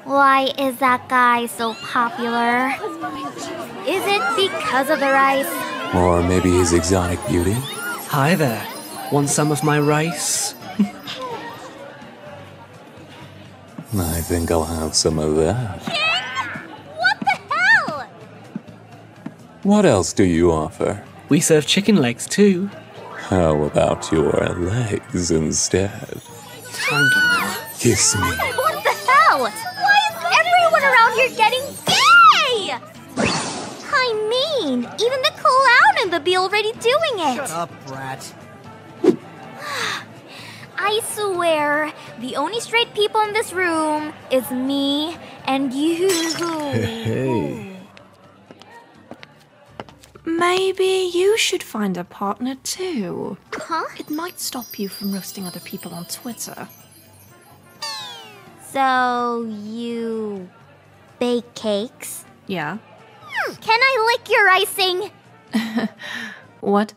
Why is that guy so popular? Is it because of the rice? Or maybe his exotic beauty? Hi there. Want some of my rice? I think I'll have some of that. What the hell? What else do you offer? We serve chicken legs too. How about your legs instead? Thank you. Kiss me. What the hell? Why is everyone around here getting gay? I mean, even the clown in the be already doing it. Shut up, brat. I swear, the only straight people in this room is me and you. Hey. Maybe you should find a partner too. Huh? It might stop you from roasting other people on Twitter. So, you bake cakes? Yeah? Can I lick your icing? What?